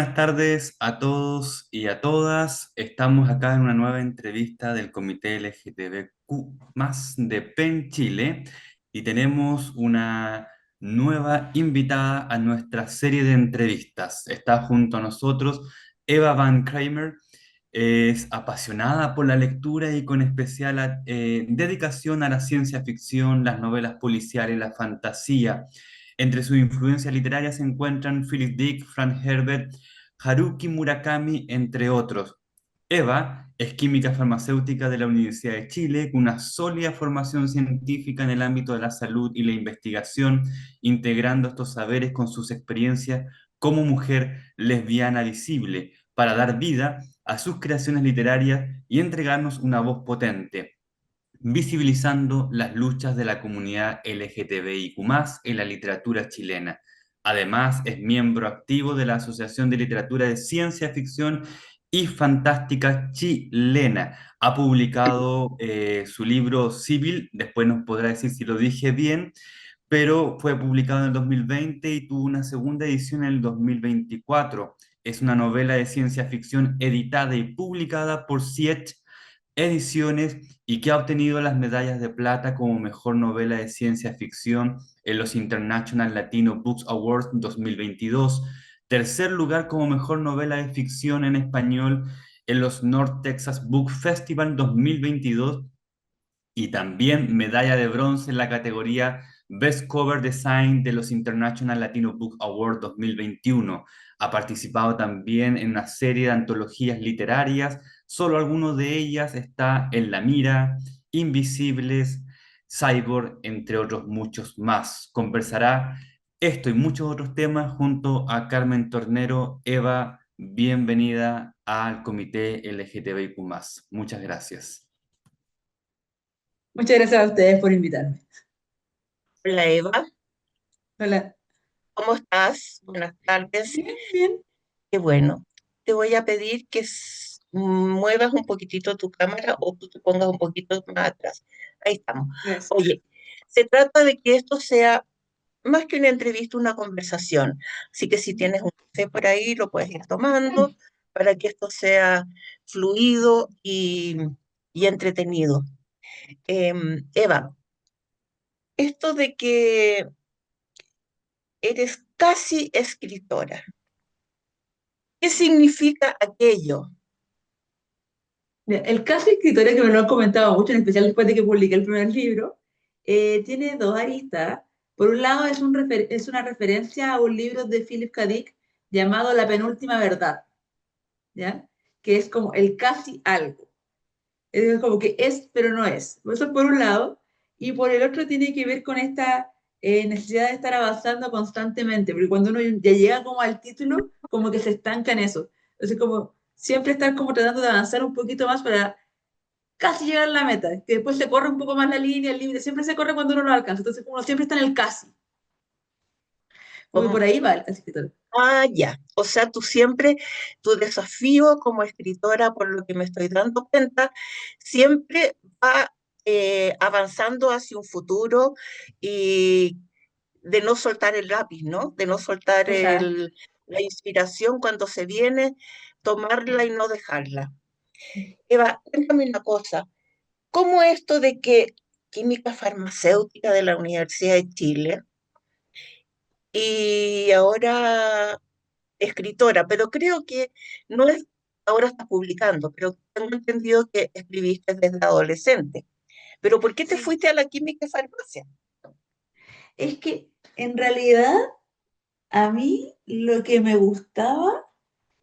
Buenas tardes a todos y a todas. Estamos acá en una nueva entrevista del Comité LGTBQ más de PEN Chile y tenemos una nueva invitada a nuestra serie de entrevistas. Está junto a nosotros Eva Van Kramer. Es apasionada por la lectura y con especial dedicación a la ciencia ficción, las novelas policiales, la fantasía. Entre sus influencias literarias se encuentran Philip Dick, Frank Herbert, Haruki Murakami, entre otros. Eva es química farmacéutica de la Universidad de Chile, con una sólida formación científica en el ámbito de la salud y la investigación, integrando estos saberes con sus experiencias como mujer lesbiana visible, para dar vida a sus creaciones literarias y entregarnos una voz potente, visibilizando las luchas de la comunidad LGTBIQ+ en la literatura chilena. Además, es miembro activo de la Asociación de Literatura de Ciencia Ficción y Fantástica Chilena. Ha publicado su libro Civil, después nos podrá decir si lo dije bien, pero fue publicado en el 2020 y tuvo una segunda edición en el 2024. Es una novela de ciencia ficción editada y publicada por Siete Ediciones y que ha obtenido las medallas de plata como mejor novela de ciencia ficción en los International Latino Books Awards 2022, tercer lugar como mejor novela de ficción en español en los North Texas Book Festival 2022 y también medalla de bronce en la categoría Best Cover Design de los International Latino Book Awards 2021. Ha participado también en una serie de antologías literarias, solo algunos de ellas está En la Mira, Invisibles, Cyborg, entre otros muchos más. Conversará esto y muchos otros temas junto a Carmen Tornero. Eva, bienvenida al Comité LGTBIQ+. Muchas gracias. Muchas gracias a ustedes por invitarme. Hola Eva, Hola. ¿cómo estás? Buenas tardes. Bien, bien. Qué bueno. Te voy a pedir que muevas un poquitito tu cámara o tú te pongas un poquito más atrás. Ahí estamos. Gracias. Oye, se trata de que esto sea más que una entrevista, una conversación. Así que si tienes un café por ahí, lo puedes ir tomando para que esto sea fluido y entretenido. Eva, esto de que eres casi escritora. ¿Qué significa aquello? Mira, el caso de escritora que me lo han comentado mucho, en especial después de que publiqué el primer libro, tiene dos aristas. Por un lado, es una referencia a un libro de Philip K. Dick llamado La penúltima verdad, ¿ya? Que es como el casi algo. Es como que es, pero no es. Eso por un lado. Y por el otro tiene que ver con esta necesidad de estar avanzando constantemente, porque cuando uno ya llega como al título, como que se estanca en eso. Entonces, como siempre estar como tratando de avanzar un poquito más para casi llegar a la meta, que después se corre un poco más la línea, el límite, siempre se corre cuando uno lo alcanza. Entonces, como uno siempre está en el casi. Como que por Como, ahí va el casi escritor. ya. O sea, tú siempre, tu desafío como escritora, por lo que me estoy dando cuenta, siempre va avanzando hacia un futuro y de no soltar el lápiz, ¿no? De no soltar Exacto. la inspiración cuando se viene, tomarla y no dejarla. Eva, cuéntame una cosa. ¿Cómo esto de que química farmacéutica de la Universidad de Chile y ahora escritora, pero creo que no es, ahora estás publicando, pero tengo entendido que escribiste desde adolescente. Pero ¿por qué te Sí. fuiste a la química y farmacia? Es que en realidad a mí lo que me gustaba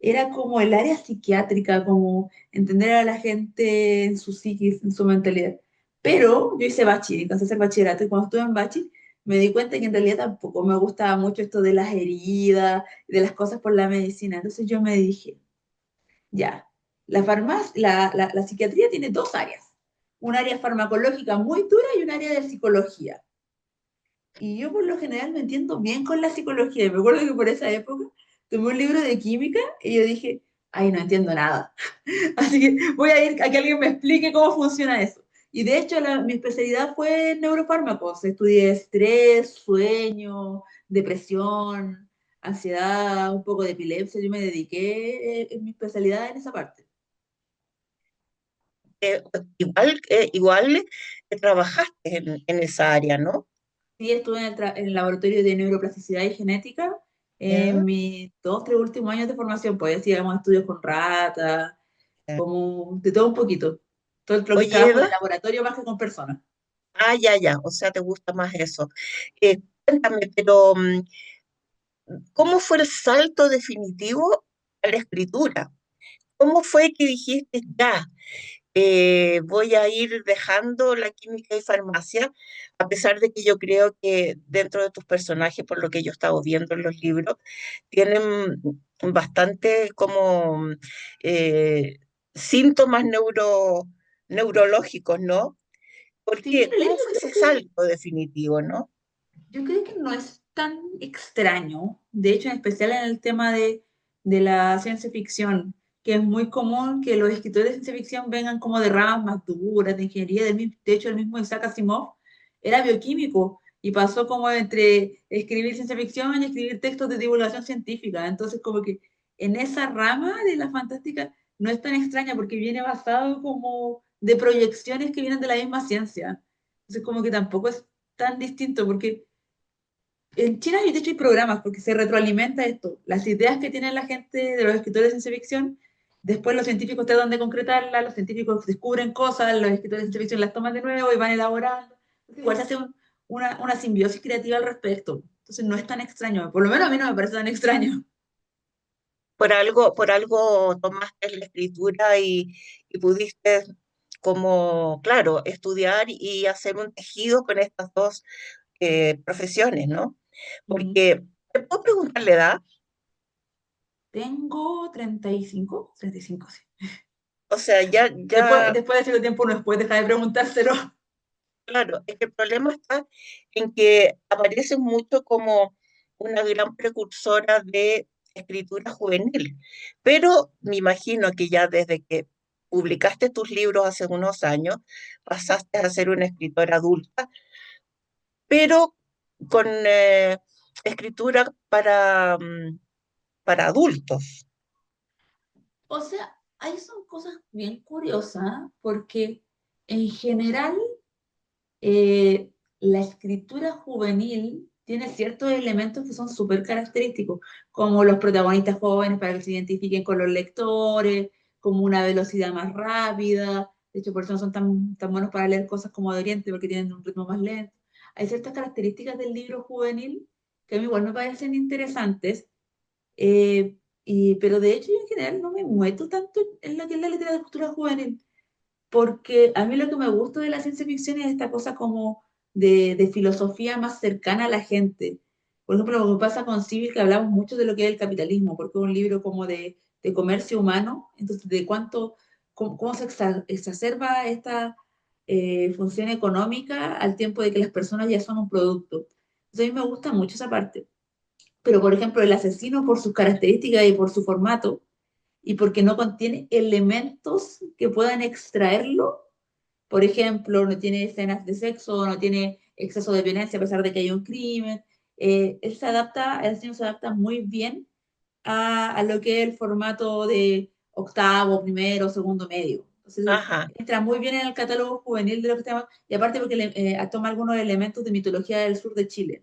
era como el área psiquiátrica, como entender a la gente en su psiquis, en su mentalidad. Pero yo hice bachiller, entonces el bachillerato, y cuando estuve en bachiller me di cuenta que en realidad tampoco me gustaba mucho esto de las heridas, de las cosas por la medicina. Entonces yo me dije, ya, la farmacia, la psiquiatría tiene dos áreas, un área farmacológica muy dura y un área de psicología. Y yo por lo general me entiendo bien con la psicología. Y me acuerdo que por esa época tomé un libro de química y yo dije, ay, no entiendo nada. Así que voy a ir a que alguien me explique cómo funciona eso. Y de hecho mi especialidad fue en neurofármacos. Estudié estrés, sueño, depresión. ansiedad, un poco de epilepsia. Yo me dediqué en mi especialidad en esa parte. Eh, igual trabajaste en esa área, ¿no? Sí, estuve en el laboratorio de neuroplasticidad y genética ¿Ya? en mis 2, 3 últimos años de formación, pues hacíamos estudios con ratas, como de todo un poquito. Todo lo que Oye, trabajo en Eva, el laboratorio más que con personas. ya, o sea, te gusta más eso. Cuéntame, pero ¿cómo fue el salto definitivo a la escritura? ¿Cómo fue que dijiste, ya, voy a ir dejando la química y farmacia, a pesar de que yo creo que dentro de tus personajes, por lo que yo he estado viendo en los libros, tienen bastante como eh, síntomas neurológicos, ¿no? ¿Por Sí, en qué? realidad ¿Cómo fue ese salto definitivo, no? yo creo que no es tan extraño, de hecho, en especial en el tema de la ciencia ficción, que es muy común que los escritores de ciencia ficción vengan como de ramas más duras, de ingeniería, de hecho, el mismo Isaac Asimov era bioquímico y pasó como entre escribir ciencia ficción y escribir textos de divulgación científica, entonces como que en esa rama de la fantástica no es tan extraña porque viene basado como de proyecciones que vienen de la misma ciencia, entonces como que tampoco es tan distinto porque en China, de hecho, hay programas porque se retroalimenta esto. Las ideas que tiene la gente de los escritores de ciencia ficción, después los científicos tratan de concretarlas, los científicos descubren cosas, los escritores de ciencia ficción las toman de nuevo y van elaborando. Igual se hace una simbiosis creativa al respecto. Entonces no es tan extraño. Por lo menos a mí no me parece tan extraño. Por algo tomaste la escritura y pudiste como, claro, estudiar y hacer un tejido con estas dos profesiones, ¿no? Ujú. Porque, ¿te puedo preguntar la edad? Tengo 35, sí. O sea, Después de cierto tiempo uno después deja de preguntárselo. claro, es que el problema está en que aparece mucho como una gran precursora de escritura juvenil, pero me imagino que ya desde que publicaste tus libros hace unos años, pasaste a ser una escritora adulta, pero con escritura para adultos. O sea, ahí son cosas bien curiosas, porque en general la escritura juvenil tiene ciertos elementos que son súper característicos, como los protagonistas jóvenes para que se identifiquen con los lectores, como una velocidad más rápida. De hecho, por eso no son tan buenos para leer cosas como de Oriente, porque tienen un ritmo más lento. Hay ciertas características del libro juvenil que a mí igual me parecen interesantes, pero de hecho yo en general no me meto tanto en lo que es la literatura juvenil porque a mí lo que me gusta de la ciencia ficción es esta cosa como de filosofía más cercana a la gente. Por ejemplo, lo que pasa con Civil, que hablamos mucho de lo que es el capitalismo, porque es un libro como de comercio humano, entonces de cómo se exacerba esta función económica al tiempo de que las personas ya son un producto. Entonces a mí me gusta mucho esa parte. Pero, por ejemplo, el asesino por sus características y por su formato, y porque no contiene elementos que puedan extraerlo. Por ejemplo, no tiene escenas de sexo, no tiene exceso de violencia a pesar de que hay un crimen. El cine se adapta muy bien a lo que es el formato de octavo, primero, segundo medio. Entonces, Ajá, entra muy bien en el catálogo juvenil de lo que tenemos, y aparte porque toma algunos elementos de mitología del sur de Chile.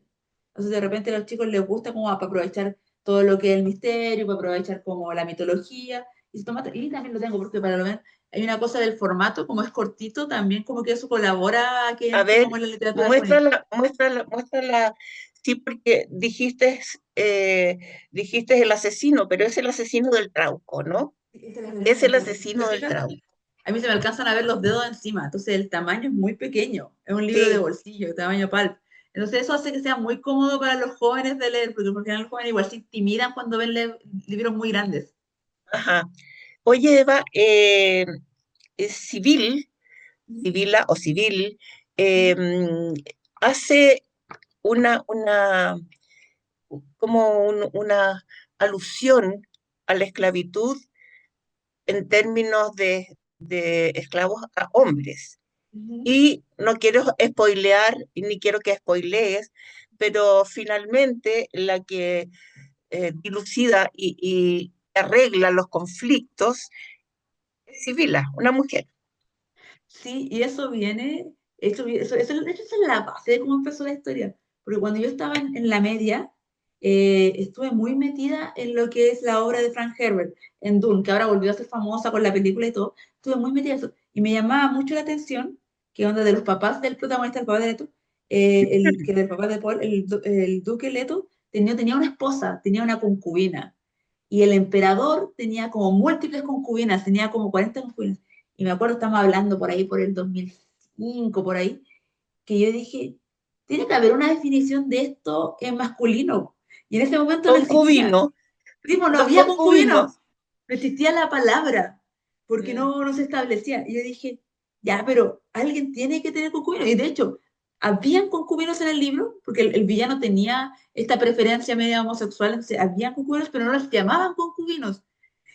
Entonces, de repente a los chicos les gusta como para aprovechar todo lo que es el misterio, para aprovechar como la mitología, y también lo tengo porque para lo menos hay una cosa del formato, como es cortito, también como que eso colabora a que a entre ver, como en la literatura juvenil. muéstrala, sí, porque dijiste el asesino, pero es el asesino del Trauco, ¿no? Esa es la Es versión el cortita. ¿Te asesino del fijas? Trauco. A mí se me alcanzan a ver los dedos encima, entonces el tamaño es muy pequeño, es un libro de Sí, bolsillo, tamaño pulp. Entonces eso hace que sea muy cómodo para los jóvenes de leer, porque por general los jóvenes igual se intimidan cuando ven libros muy grandes. ajá. Oye, Eva, Civil, Ujú, Civila o Civil, ujú, hace una, como una alusión a la esclavitud en términos de esclavos a hombres. ujú. Y no quiero spoilear, ni quiero que spoilees, pero finalmente dilucida y arregla los conflictos es Sibila, una mujer. Sí, y eso viene, de hecho, esa es la base de cómo empezó la historia. Porque cuando yo estaba en la media, estuve muy metida en lo que es la obra de Frank Herbert, en Dune, que ahora volvió a ser famosa con la película y todo. Estuve muy metida en eso. Y me llamaba mucho la atención que onda de los papás del protagonista, el papá de Leto, que del papá de Paul, el duque Leto, tenía una esposa, tenía una concubina. Y el emperador tenía como múltiples concubinas, tenía como 40 concubinas. Y me acuerdo, estamos hablando por ahí, por el 2005, por ahí, que yo dije, tiene que haber una definición de esto en masculino. Y en ese momento no existía. Concubino, Primo, no los había concubino, concubinos. no existía la palabra, porque Mm. no se establecía. Y yo dije, ya, pero alguien tiene que tener concubino. Y de hecho, habían concubinos en el libro, porque el villano tenía esta preferencia media homosexual, entonces habían concubinos, pero no los llamaban concubinos.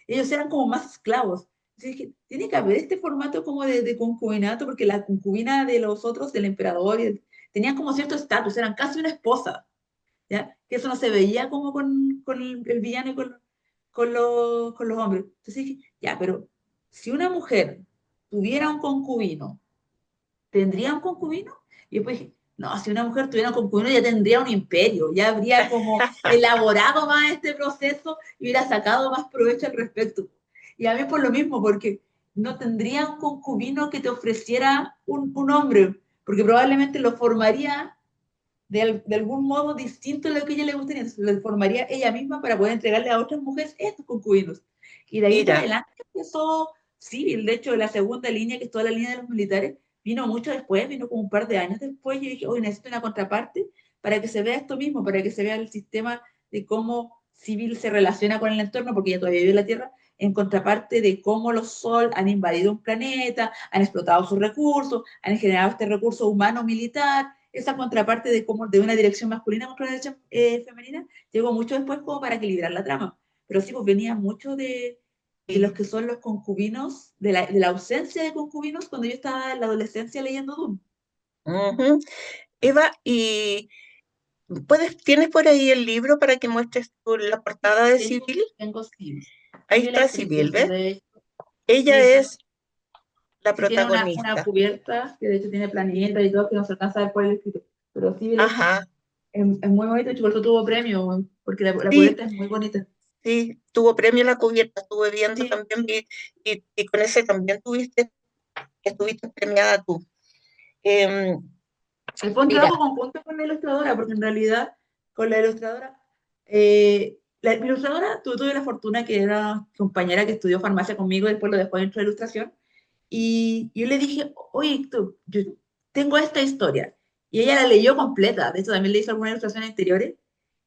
Ellos eran como más esclavos. Entonces dije, tiene que haber este formato como de concubinato, porque la concubina de los otros, del emperador, tenían como cierto estatus, eran casi una esposa, ¿ya? Que eso no se veía como con el villano y con los hombres. Entonces dije, ya, pero si una mujer tuviera un concubino, ¿tendría un concubino? Y después dije, no, si una mujer tuviera un concubino ya tendría un imperio, ya habría como elaborado más este proceso y hubiera sacado más provecho al respecto. Y a mí por lo mismo, porque no tendría un concubino que te ofreciera un hombre, porque probablemente lo formaría de algún modo distinto a lo que a ella le gustaría. Entonces, lo formaría ella misma para poder entregarle a otras mujeres estos concubinos. Y de ahí para Mira, adelante empezó civil. De hecho, la segunda línea, que es toda la línea de los militares, vino mucho después, vino como un par de años después. Y yo dije, hoy necesito una contraparte para que se vea esto mismo, para que se vea el sistema de cómo civil se relaciona con el entorno, porque ella todavía vive en la Tierra, en contraparte de cómo los Sol han invadido un planeta, han explotado sus recursos, han generado este recurso humano militar, esa contraparte de, como, de una dirección masculina contra una dirección femenina, llegó mucho después como para equilibrar la trama. Pero sí, pues venía mucho de los sí. que son los concubinos, de la ausencia de concubinos cuando yo estaba en la adolescencia leyendo Dune. Ujú. Eva, ¿y tienes por ahí el libro para que muestres la Sí, portada de tengo, Civil? tengo Civil. Ahí Civil es está Civil, precioso, ¿ves? de hecho. Ella Sí, es la sí tiene una protagonista. cubierta que de hecho tiene planeta y todo que no se alcanza a ver por el escrito. Pero Civil Ajá, es muy bonito, y por eso tuvo premio, porque la sí, cubierta es muy bonita. sí, tuvo premio en la cubierta, estuve viendo Sí, también, y con ese también estuviste premiada tú. Em, fue un Mira, trabajo conjunto con la ilustradora, porque en realidad con la ilustradora tuve la fortuna que era una compañera que estudió farmacia conmigo, después lo dejó dentro de ilustración, y yo le dije, oye, yo tengo esta historia, y ella la leyó completa, de hecho también le hizo algunas ilustraciones anteriores,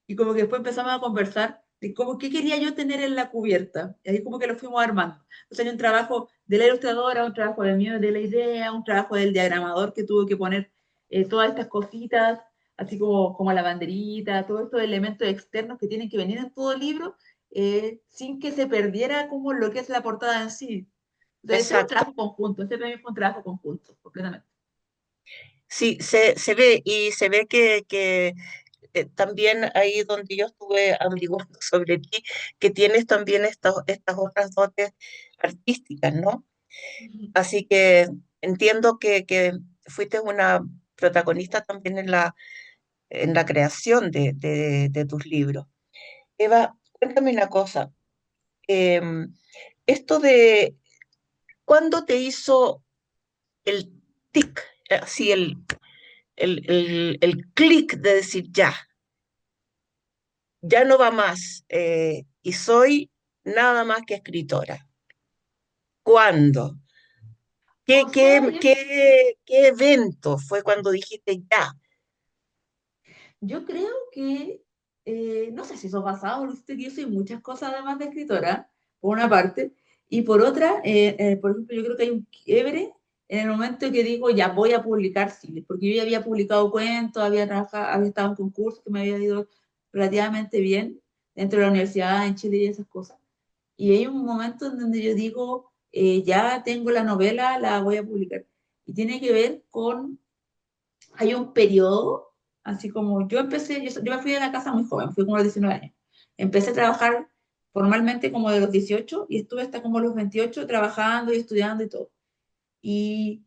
y como que después empezamos a conversar de cómo, qué quería yo tener en la cubierta, y ahí como que lo fuimos armando. O sea, hay un trabajo de la ilustradora, un trabajo del mío de la idea, un trabajo del diagramador que tuvo que poner todas estas cositas, así como la banderita, todos estos elementos externos que tienen que venir en todo el libro, sin que se perdiera como lo que es la portada en sí. Entonces, ese es un exacto. trabajo conjunto, ese premio fue un trabajo conjunto, completamente. Sí, se ve, y se ve que también ahí donde yo estuve averiguando sobre ti, que tienes también estas otras dotes artísticas, ¿no? Así que entiendo que fuiste una protagonista también en la creación de tus libros. Eva, cuéntame una cosa. em, Esto de, ¿cuándo te hizo el tic, así el clic de decir ya, ya no va más, y soy nada más que escritora? ¿Cuándo? O sea, ¿Qué evento fue cuando dijiste ya? yo creo que, no sé si eso ha pasado, porque siento que yo soy muchas cosas además de escritora, por una parte, y por otra, por ejemplo, yo creo que hay un quiebre en el momento que digo, ya voy a publicar cine, porque yo ya había publicado cuentos, había trabajado, había estado en concursos que me había ido relativamente bien dentro de la universidad en Chile y esas cosas. Y hay un momento en donde yo digo, ya tengo la novela, la voy a publicar. Y tiene que ver con hay un periodo, así como yo empecé, yo me fui de la casa muy joven, fui como a los 19 años. empecé a trabajar formalmente como de los 18 y estuve hasta como los 28 trabajando y estudiando y todo. Y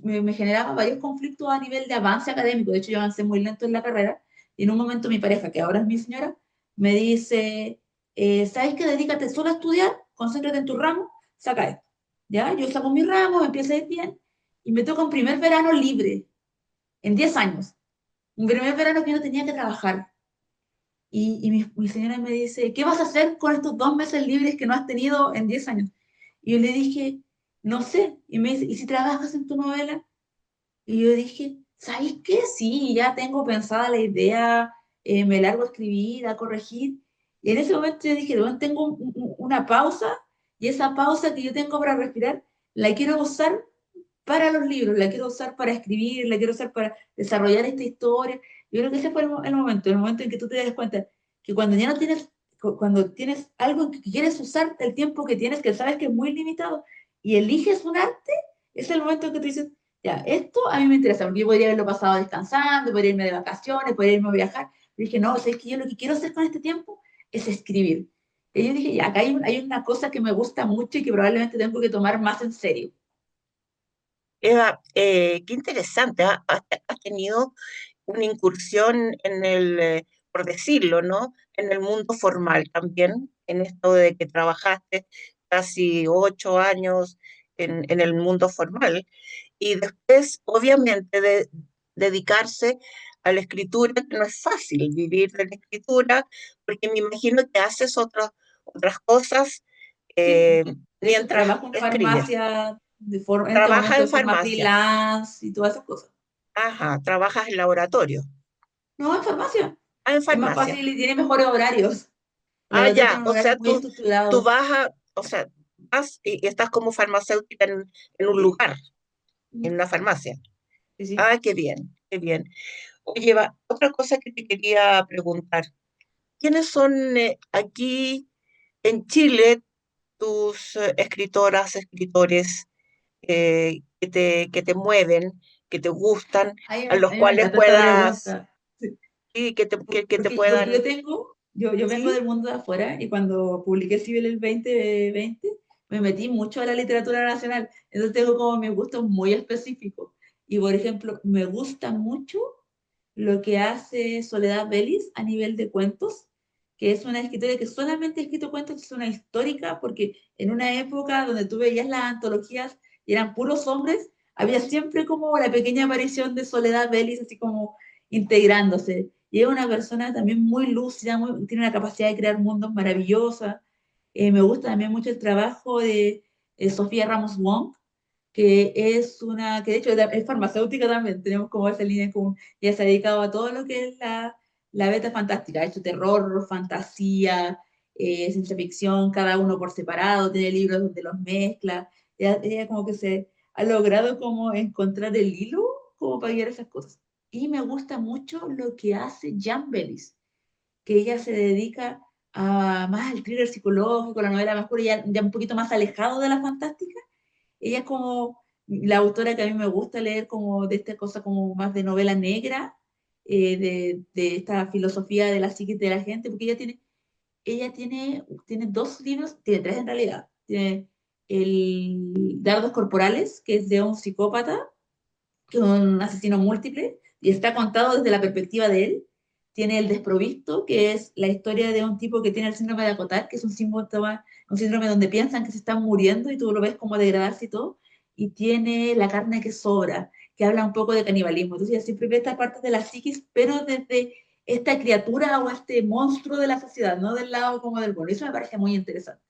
me generaba varios conflictos a nivel de avance académico. De hecho, yo avancé muy lento en la carrera. Y en un momento mi pareja, que ahora es mi señora, me dice, ¿sabes qué? Dedícate solo a estudiar, concéntrate en tu ramo, saca esto. ¿Ya? Yo saco mi ramo, me empiezo a ir bien y me toca un primer verano libre en 10 años. Un primer verano que yo no tenía que trabajar. Y mi señora me dice, ¿qué vas a hacer con estos 2 meses libres que no has tenido en 10 años? Y yo le dije, no sé. Y me dice, ¿y si trabajas en tu novela? Y yo dije, ¿sabes qué? Sí, ya tengo pensada la idea, me largo a escribir, a corregir. Y en ese momento yo dije, bueno, tengo una pausa y esa pausa que yo tengo para respirar, la quiero usar para los libros, la quiero usar para escribir, la quiero usar para desarrollar esta historia. Yo creo que ese fue el momento en que tú te das cuenta que cuando ya no tienes, cuando tienes algo en que quieres usar el tiempo que tienes, que sabes que es muy limitado, y eliges un arte, es el momento en que tú dices, ya, esto a mí me interesa, porque yo podría haberlo pasado descansando, podría irme de vacaciones, podría irme a viajar, pero dije, no, o sea, es que yo lo que quiero hacer con este tiempo es escribir. Y yo dije, ya, acá hay una cosa que me gusta mucho y que probablemente tengo que tomar más en serio. Eva, qué interesante, ¿ah? Has tenido una incursión en por decirlo, ¿no? En el mundo formal también, en esto de que trabajaste casi 8 años en el mundo formal y después, obviamente, dedicarse a la escritura, que no es fácil vivir de la escritura, porque me imagino que haces otras cosas Sí, eh, de hecho mientras trabajo en escribes. farmacia en este Trabajas momento de en forma farmacia. freelance y todas esas cosas. Ajá, trabajas en laboratorio. No, en farmacia. Ah, en Es más farmacia. fácil y tiene mejores horarios. El Ah, laboratorio ya, tiene un o horario sea, muy tú estructurado. vas o sea, vas y estás como farmacéutica en un Sí, lugar, en una farmacia. sí, sí. Ah, qué bien, qué bien. Oye, Eva, otra cosa que te quería preguntar. ¿Quiénes son aquí en Chile tus escritoras, escritores que te mueven, que te gustan, a A los mí me cuales encanta esta puedas, pregunta. Sí. sí, que te Porque yo puedan, tengo, yo vengo sí? del mundo de afuera y cuando publiqué Civil el 2020 me metí mucho a la literatura nacional. Entonces tengo como mis gustos muy específicos. Y por ejemplo, me gusta mucho lo que hace Soledad Vélez a nivel de cuentos, que es una escritora que solamente ha escrito cuentos, es una histórica, porque en una época donde tú veías las antologías y eran puros hombres, había siempre como la pequeña aparición de Soledad Vélez, así como integrándose. Y es una persona también muy lúcida, tiene una capacidad de crear mundos maravillosa. Me gusta también mucho el trabajo de Sofía Ramos Wong, que es una, que de hecho es farmacéutica también, tenemos como esa línea en común, y se ha dedicado a todo lo que es la beta fantástica, ha hecho terror, fantasía, ciencia ficción, cada uno por separado, tiene libros donde los mezcla, ella como que se ha logrado como encontrar el hilo como para guiar esas cosas. Y me gusta mucho lo que hace Jan Bellis, que ella se dedica más al thriller psicológico, la novela más pura, ya un poquito más alejado de la fantástica. Ella es como la autora que a mí me gusta leer como de esta cosa como más de novela negra, de esta filosofía de la psique de la gente, porque tiene 2 libros, tiene 3 en realidad. Tiene el Dardos Corporales, que es de un psicópata, que es un asesino múltiple, y está contado desde la perspectiva de él. Tiene el desprovisto, que es la historia de un tipo que tiene el síndrome de Acotar, que es un síndrome donde piensan que se están muriendo y tú lo ves como degradarse y todo. Y tiene la carne que sobra, que habla un poco de canibalismo. Entonces, ya siempre ve esta parte de la psiquis, pero desde esta criatura o este monstruo de la sociedad, no del lado como del bueno. Eso me parece muy interesante.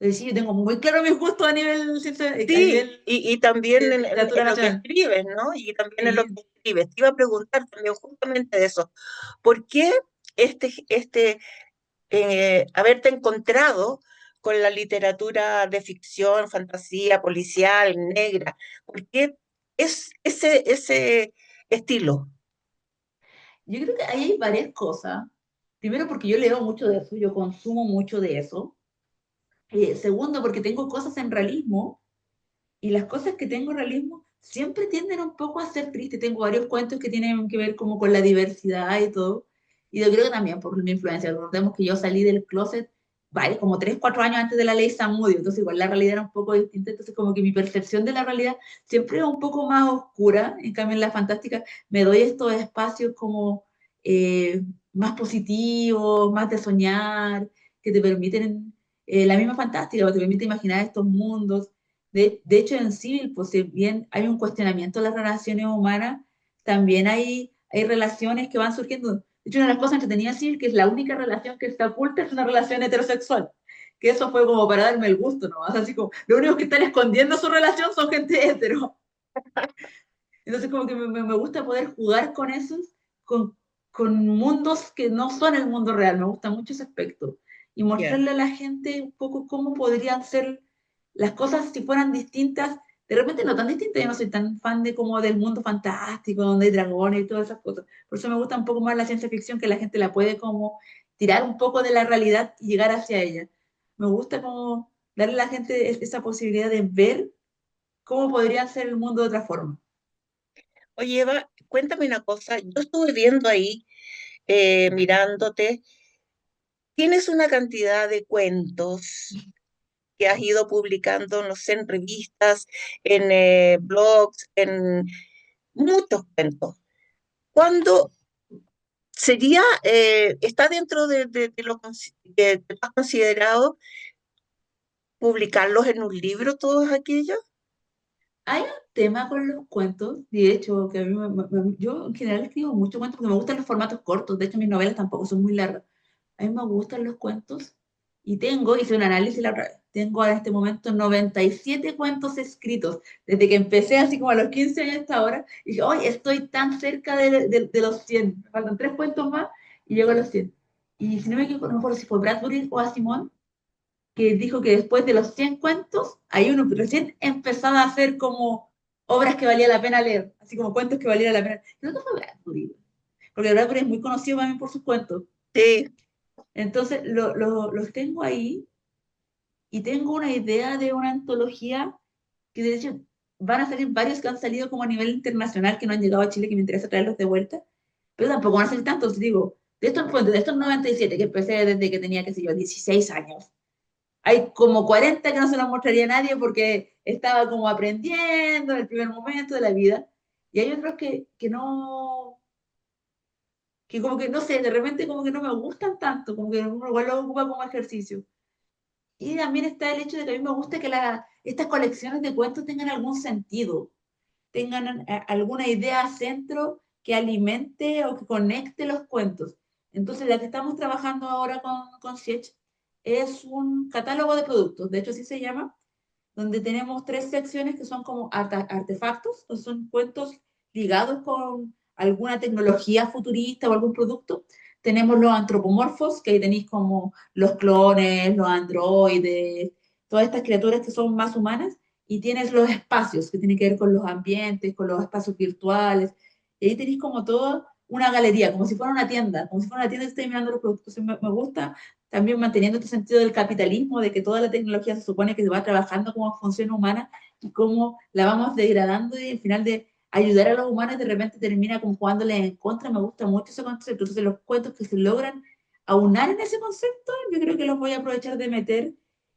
Entonces, sí, yo tengo muy claro mis gustos a nivel, a Sí, nivel y también de literatura en lo que nacional. escribes, ¿no? Y también en lo Sí. que escribes. Te iba a preguntar también justamente de eso. ¿Por qué haberte encontrado con la literatura de ficción, fantasía, policial, negra? ¿Por qué es ese estilo? Yo creo que ahí hay varias cosas. Primero, porque yo leo mucho de eso, yo consumo mucho de eso. Segundo, porque tengo cosas en realismo y las cosas que tengo en realismo siempre tienden un poco a ser tristes. Tengo varios cuentos que tienen que ver como con la diversidad y todo. Y yo creo que también por mi influencia. Recordemos que yo salí del closet, vaya, como 3 4 años antes de la ley Samudio, entonces igual la realidad era un poco distinta, entonces como que mi percepción de la realidad siempre es un poco más oscura, en cambio en la fantástica me doy estos espacios como eh, más positivos, más de soñar, que te permiten, la misma fantástica, que te permite imaginar estos mundos. De hecho, en Civil, pues si bien hay un cuestionamiento de las relaciones humanas, también hay relaciones que van surgiendo. De hecho, una de las cosas entretenidas de Civil, que es la única relación que está oculta, es una relación heterosexual. Que eso fue como para darme el gusto, ¿no? O sea, así como, lo único que están escondiendo su relación son gente hetero. Entonces, como que me gusta poder jugar con esos, con, con mundos que no son el mundo real. Me gusta mucho ese aspecto. Y Ya. mostrarle a la gente un poco cómo podrían ser las cosas si fueran distintas. De repente no tan distintas, yo no soy tan fan de como del mundo fantástico, donde hay dragones y todas esas cosas. Por eso me gusta un poco más la ciencia ficción, que la gente la puede como tirar un poco de la realidad y llegar hacia ella. Me gusta como darle a la gente esa posibilidad de ver cómo podría ser el mundo de otra forma. Oye, Eva, cuéntame una cosa. Yo estuve viendo ahí, mirándote, tienes una cantidad de cuentos que has ido publicando, no sé, en revistas, en blogs, en muchos cuentos. ¿Cuándo sería, está dentro de lo que tú has considerado publicarlos en un libro, todos aquellos? Hay un tema con los cuentos, de hecho, que a mí yo en general escribo muchos cuentos porque me gustan los formatos cortos, de hecho mis novelas tampoco son muy largas. A mí me gustan los cuentos y hice un análisis la otra vez, tengo en este momento 97 cuentos escritos, desde que empecé así como a los 15 años hasta ahora, y dije, hoy estoy tan cerca de los 100, me faltan 3 cuentos más y llego a los 100. Y si no me equivoco, no me acuerdo si fue Bradbury o Asimov, que dijo que después de los 100 cuentos, hay uno que recién empezaba a hacer como obras que valía la pena leer, así como cuentos que valiera la pena. Creo que fue Bradbury, porque Bradbury es muy conocido también por sus cuentos. Sí. Entonces, los tengo ahí y tengo una idea de una antología que de hecho van a salir varios que han salido como a nivel internacional que no han llegado a Chile, que me interesa traerlos de vuelta, pero tampoco van a salir tantos, digo, de estos 97 que empecé desde que tenía, qué sé yo, 16 años, hay como 40 que no se los mostraría a nadie porque estaba como aprendiendo en el primer momento de la vida. Y hay otros que no, que como que no sé, de repente como que no me gustan tanto, como que uno igual lo ocupa como ejercicio. Y también está el hecho de que a mí me gusta que estas colecciones de cuentos tengan algún sentido, tengan alguna idea centro que alimente o que conecte los cuentos. Entonces, la que estamos trabajando ahora con Siech es un catálogo de productos, de hecho así se llama, donde tenemos 3 secciones que son como artefactos, que son cuentos ligados con alguna tecnología futurista o algún producto. Tenemos los antropomorfos, que ahí tenéis como los clones, los androides, todas estas criaturas que son más humanas. Y tienes los espacios, que tienen que ver con los ambientes, con los espacios virtuales. Y ahí tenéis como toda una galería, como si fuera una tienda, como si fuera una tienda que estáis mirando los productos. Me gusta también manteniendo este sentido del capitalismo, de que toda la tecnología se supone que se va trabajando como función humana y cómo la vamos degradando y al final de ayudar a los humanos de repente termina como jugándole en contra. Me gusta mucho ese concepto. Entonces los cuentos que se logran aunar en ese concepto, yo creo que los voy a aprovechar de meter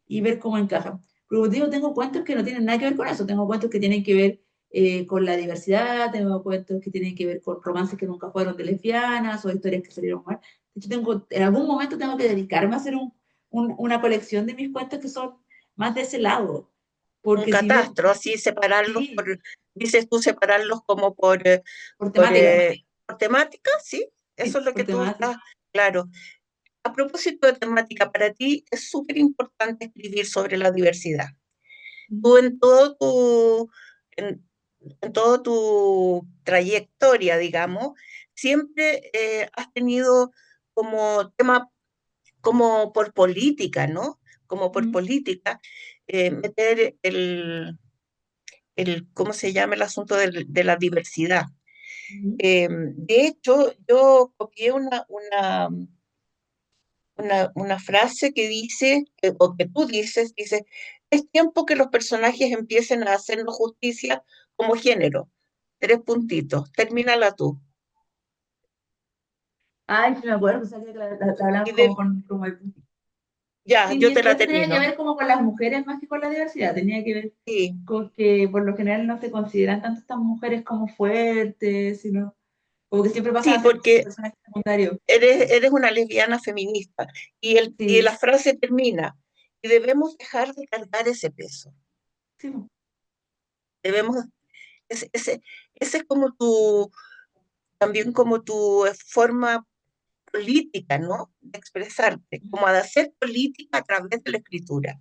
y ver cómo encajan. Pero digo, tengo cuentos que no tienen nada que ver con eso. Tengo cuentos que tienen que ver con la diversidad, tengo cuentos que tienen que ver con romances que nunca fueron de lesbianas o historias que salieron mal. De hecho, en algún momento tengo que dedicarme a hacer una colección de mis cuentos que son más de ese lado. Un Porque si bien, catastro, así separarlos sí, dices tú, separarlos como por por, temática, por temática, ¿sí? Eso es sí, lo por que tú temática. estás, claro. A propósito de temática, para ti es súper importante escribir sobre la diversidad. Tú en, en toda tu trayectoria, digamos, siempre has tenido como tema, como por política, ¿no? Como por Mm, política, meter ¿cómo se llama el asunto de la diversidad? mm, De hecho, yo copié una frase que dice, o que tú dices, dice, es tiempo que los personajes empiecen a hacernos justicia como género. Tres mm. puntitos, termínala tú. Ay, sí me acuerdo, salía que la Y hablaban de, como el... ya, Sí, yo y te la eso tenía que termino. ver como con las mujeres más que con la diversidad, tenía que ver Sí, con que por lo general no se consideran tanto estas mujeres como fuertes, sino como que siempre pasan sí, a ser como porque personajes secundarios. eres una lesbiana feminista y la Sí, frase termina, y debemos dejar de cargar ese peso. sí, Debemos, ese, ese, ese es como también como tu forma política, ¿no? De expresarte, como de hacer política a través de la escritura.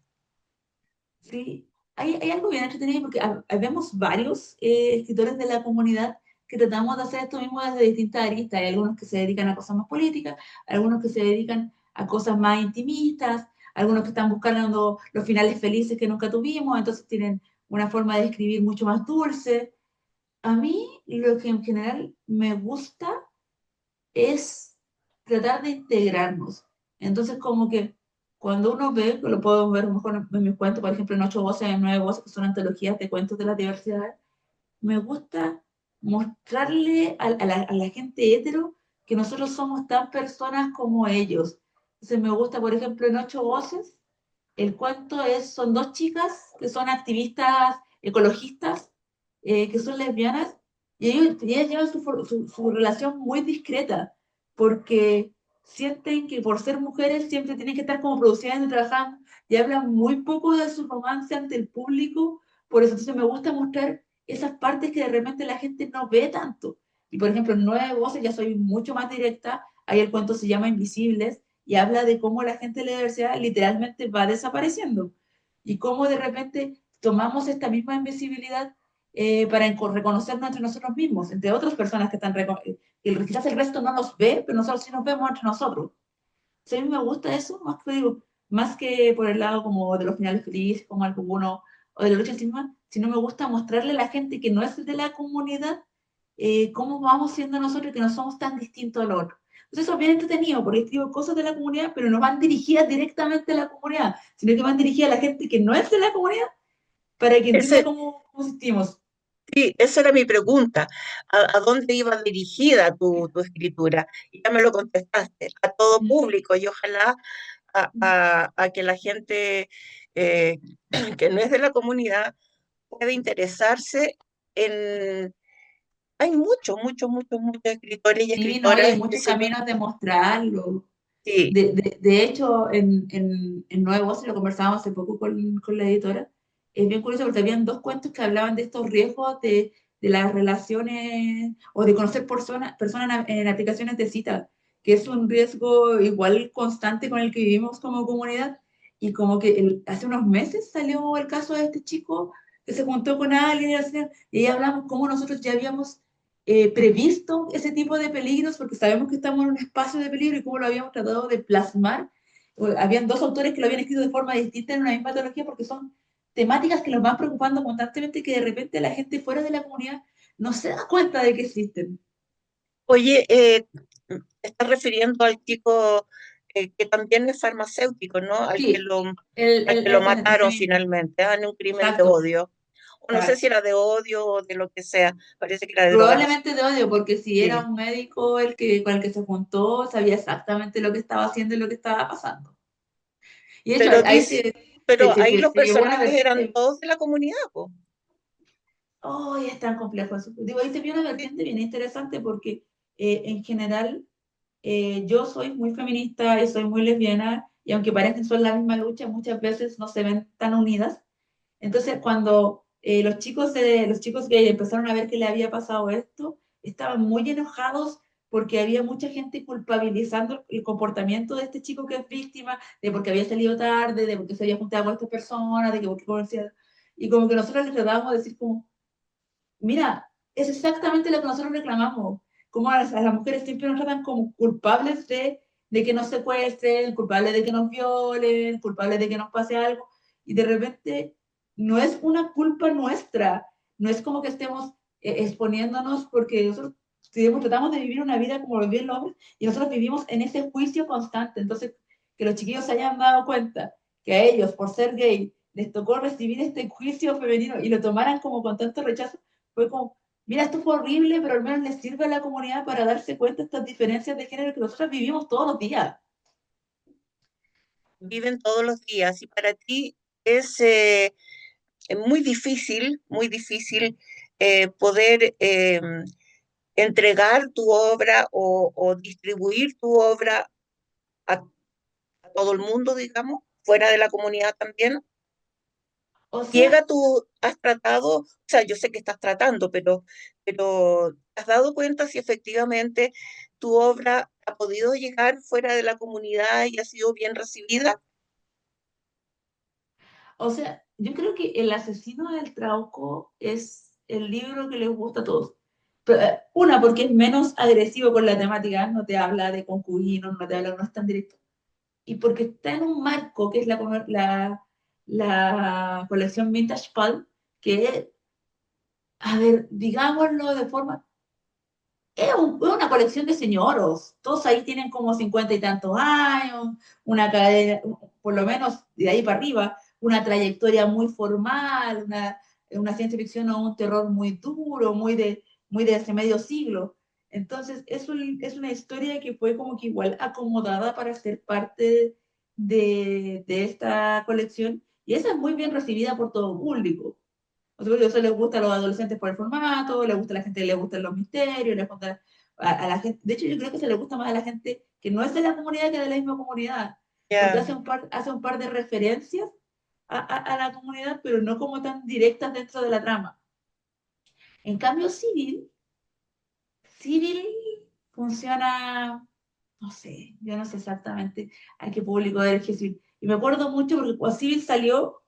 sí. Hay algo bien entretenido porque vemos varios escritores de la comunidad que tratamos de hacer esto mismo desde distintas aristas. Hay algunos que se dedican a cosas más políticas, algunos que se dedican a cosas más intimistas, algunos que están buscando los finales felices que nunca tuvimos, entonces tienen una forma de escribir mucho más dulce. A mí lo que en general me gusta es tratar de integrarnos. Entonces, como que cuando uno ve, que lo puedo ver mejor en mis cuentos, por ejemplo, en Ocho Voces, en Nueve Voces, que son antologías de cuentos de la diversidad, me gusta mostrarle a la gente hetero que nosotros somos tan personas como ellos. Entonces, me gusta, por ejemplo, en Ocho Voces, el cuento son dos chicas que son activistas ecologistas, que son lesbianas, y ellas llevan su relación muy discreta, porque sienten que por ser mujeres siempre tienen que estar como produciendo y trabajando, y hablan muy poco de su romance ante el público, por eso entonces me gusta mostrar esas partes que de repente la gente no ve tanto. Y por ejemplo, en Nueve Voces ya soy mucho más directa, ahí el cuento se llama Invisibles, y habla de cómo la gente de la diversidad literalmente va desapareciendo y cómo de repente tomamos esta misma invisibilidad para reconocernos entre nosotros mismos, entre otras personas que están, que quizás el resto no nos ve, pero nosotros sí nos vemos entre nosotros. Sí, a mí me gusta eso, más que digo, más que por el lado como de los finales felices, como alguno, o de la lucha encima, sino me gusta mostrarle a la gente que no es de la comunidad cómo vamos siendo nosotros y que no somos tan distintos al otro. Entonces eso es bien entretenido, porque escribo cosas de la comunidad, pero no van dirigidas directamente a la comunidad, sino que van dirigidas a la gente que no es de la comunidad, para que entienda Ese, cómo existimos. sí, esa era mi pregunta. A dónde iba dirigida tu escritura? Y ya me lo contestaste, a todo público y ojalá a que la gente eh, que no es de la comunidad pueda interesarse en... Hay muchos escritores y Sí, no, y hay escritoras que muchos se ven... caminos de mostrarlo. Sí, De hecho, en Nueve Voces lo conversábamos hace poco con la editora. Es bien curioso porque habían dos cuentos que hablaban de estos riesgos de las relaciones o de conocer personas en aplicaciones de cita, que es un riesgo igual constante con el que vivimos como comunidad. Y como que hace unos meses salió el caso de este chico que se juntó con alguien y ahí hablamos cómo nosotros ya habíamos previsto ese tipo de peligros, porque sabemos que estamos en un espacio de peligro y cómo lo habíamos tratado de plasmar. Habían dos autores que lo habían escrito de forma distinta en una misma teología porque son temáticas que nos van preocupando constantemente que de repente la gente fuera de la comunidad no se da cuenta de que existen. oye, te estás refiriendo al chico que también es farmacéutico, ¿no? Sí, Al que lo ese mataron mismo. finalmente, en un crimen de Exacto, odio. O no sé si exacto. era de odio o de lo que sea, parece que era de drogas. Probablemente de odio, porque si era Sí. un médico con el que se juntó, sabía exactamente lo que estaba haciendo y lo que estaba pasando. Y de hecho, Pero, ahí pero ahí los se llevó una personajes eran vertiente. todos de la comunidad, po. Oh, es tan complejo eso. Digo, ahí se vio una Sí. vertiente bien interesante porque en general yo soy muy feminista y soy muy lesbiana y aunque parecen son la misma lucha, muchas veces no se ven tan unidas. Entonces, cuando los chicos gay empezaron a ver que le había pasado esto, estaban muy enojados porque había mucha gente culpabilizando el comportamiento de este chico que es víctima, de porque había salido tarde, de porque se había juntado con esta persona, de que porque conocía. Y como que nosotros les tratábamos de decir como, mira, es exactamente lo que nosotros reclamamos. Como a las mujeres siempre nos tratan como culpables de que nos secuestren, culpables de que nos violen, culpables de que nos pase algo. Y de repente no es una culpa nuestra. No es como que estemos exponiéndonos porque nosotros tratamos de vivir una vida como lo viven los hombres y nosotros vivimos en ese juicio constante. Entonces, que los chiquillos se hayan dado cuenta que a ellos, por ser gay, les tocó recibir este juicio femenino y lo tomaran como con tanto rechazo, fue como, mira, esto fue horrible, pero al menos le sirve a la comunidad para darse cuenta de estas diferencias de género que nosotros vivimos todos los días. Viven todos los días y para ti es muy difícil poder entregar tu obra o distribuir tu obra a, a todo el mundo, digamos, fuera de la comunidad también. O sea, Llega tú, has tratado, o sea, yo sé que estás tratando, pero ¿has dado cuenta si efectivamente tu obra ha podido llegar fuera de la comunidad y ha sido bien recibida? yo creo que El asesino del Trauco es el libro que les gusta a todos. Pero, una, porque es menos agresivo con la temática, no te habla de concubinos, no te habla, no es tan directo. Y porque está en un marco que es la colección Vintage Pulp, que, a ver, digámoslo de forma, es una colección de señoros. Todos ahí tienen como 50 y tantos años, una cadena, por lo menos de ahí para arriba, una trayectoria muy formal, una ciencia ficción o un terror muy duro, muy de ese medio siglo. Entonces, es una historia que fue como que igual acomodada para ser parte de esta colección y esa es muy bien recibida por todo el público. O sea, eso les gusta a los adolescentes por el formato, les gusta a la gente, les gustan los misterios, les gusta a la gente. De hecho, yo creo que se le gusta más a la gente que no es de la comunidad que de la misma comunidad, porque Ya, hace un par de referencias a la comunidad, pero no como tan directas dentro de la trama. En cambio, Civil funciona, no sé, yo no sé exactamente a qué público dirige Civil. Y me acuerdo mucho porque cuando Civil salió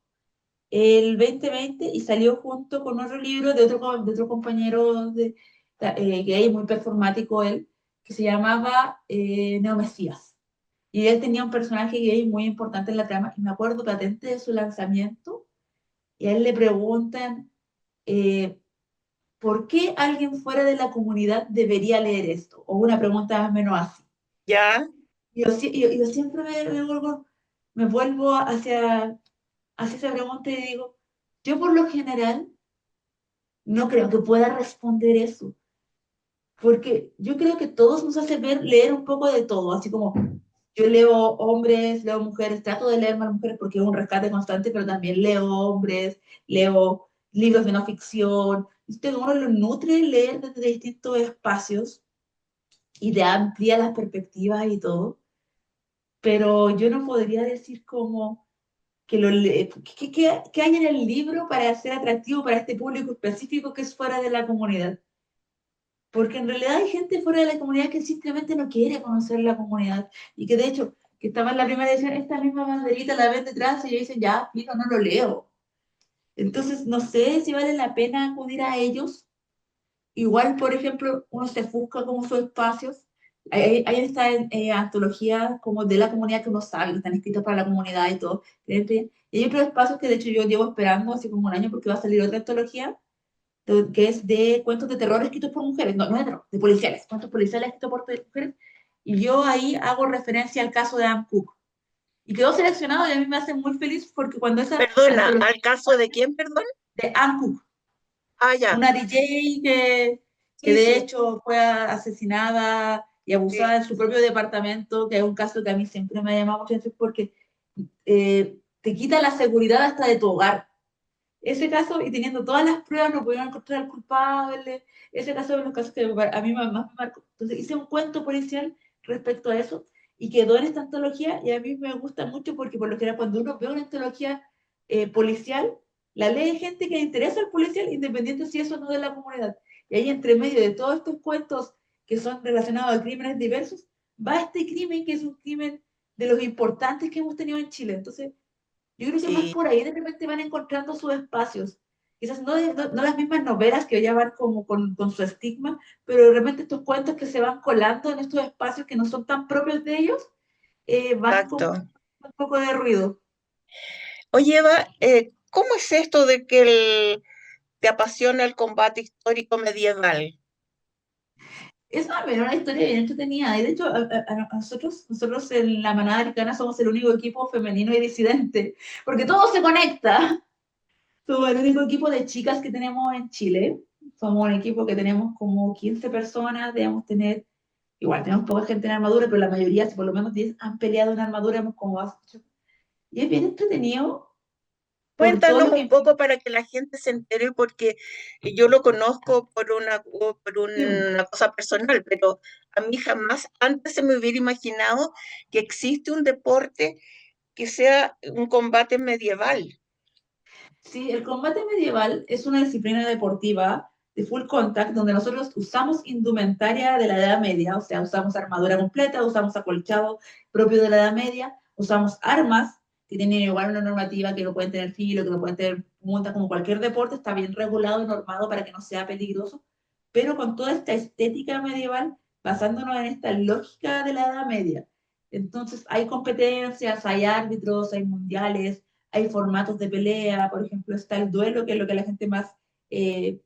el 2020 y salió junto con otro libro de otro compañero que es muy performático él, que se llamaba Neo Mesías. Y él tenía un personaje gay muy importante en la trama, y me acuerdo patente de su lanzamiento, y a él le preguntan, eh, ¿por qué alguien fuera de la comunidad debería leer esto? O una pregunta más o menos así. ya, Yo siempre me vuelvo hacia esa pregunta y digo, yo por lo general no creo que pueda responder eso, porque yo creo que todos nos hace ver, leer un poco de todo, así como yo leo hombres, leo mujeres, trato de leer más mujeres porque es un rescate constante, pero también leo hombres, leo libros de no ficción, usted uno lo nutre leer desde distintos espacios y te amplía las perspectivas y todo, pero yo no podría decir como que hay en el libro para ser atractivo para este público específico que es fuera de la comunidad. Porque en realidad hay gente fuera de la comunidad que simplemente no quiere conocer la comunidad y que de hecho, que estaba en la primera edición, esta misma banderita la ven detrás y ellos dicen, ya, fijo, no lo leo. Entonces, no sé si vale la pena acudir a ellos. Igual, por ejemplo, uno se busca como sus espacios. Hay esta antología como de la comunidad que uno sabe, que están escritos para la comunidad y todo. Y hay otros espacios que de hecho yo llevo esperando hace como un año porque va a salir otra antología que es de cuentos de terror escritos por mujeres, no, no de terror, de policiales, cuentos policiales escritos por mujeres, y yo ahí hago referencia al caso de Anne Cook. Y quedó seleccionado y a mí me hace muy feliz porque cuando esa perdona, antología ¿al caso de quién, perdón? de Anne Cook, Ah, ya, una DJ que sí, de sí, hecho fue asesinada y abusada sí, en su propio departamento, que es un caso que a mí siempre me ha llamado mucho la atención porque te quita la seguridad hasta de tu hogar. Ese caso, y teniendo todas las pruebas, no pudieron encontrar al culpable. Ese caso es uno de los casos que a mí más me marcó. Entonces hice un cuento policial respecto a eso y quedó en esta antología y a mí me gusta mucho porque por lo general cuando uno ve una antología policial, la lee gente que le interesa el policial independiente si eso no es de la comunidad. Y ahí entre medio de todos estos cuentos que son relacionados a crímenes diversos, va este crimen que es un crimen de los importantes que hemos tenido en Chile. Entonces, yo creo que más sí, por ahí de repente van encontrando sus espacios. Quizás no las mismas novelas que ya van como con su estigma, pero de repente estos cuentos que se van colando en estos espacios que no son tan propios de ellos, van como exacto. un poco de ruido. Oye, Eva, ¿cómo es esto de que te apasiona el combate histórico medieval? Es una historia bien entretenida. Y de hecho, nosotros en la manada americana somos el único equipo femenino y disidente, porque todo se conecta. Somos el único equipo de chicas que tenemos en Chile. somos un equipo que tenemos como 15 personas, debemos tener, igual tenemos poca gente en armadura, pero la mayoría, si por lo menos 10 han peleado en armadura, hemos como hecho. Y es bien entretenido por todo Cuéntanos lo que un implica. poco para que la gente se entere, porque yo lo conozco por una cosa personal, pero a mí jamás antes se me hubiera imaginado que existe un deporte que sea un combate medieval. Sí, el combate medieval es una disciplina deportiva de full contact donde nosotros usamos indumentaria de la Edad Media, o sea, usamos armadura completa, usamos acolchado propio de la Edad Media, usamos armas que tienen igual una normativa, que no pueden tener filo, que no pueden tener puntas, como cualquier deporte, está bien regulado y normado para que no sea peligroso, pero con toda esta estética medieval, basándonos en esta lógica de la Edad Media. Entonces, hay competencias, hay árbitros, hay mundiales, hay formatos de pelea, por ejemplo, está el duelo, que es lo que la gente más eh,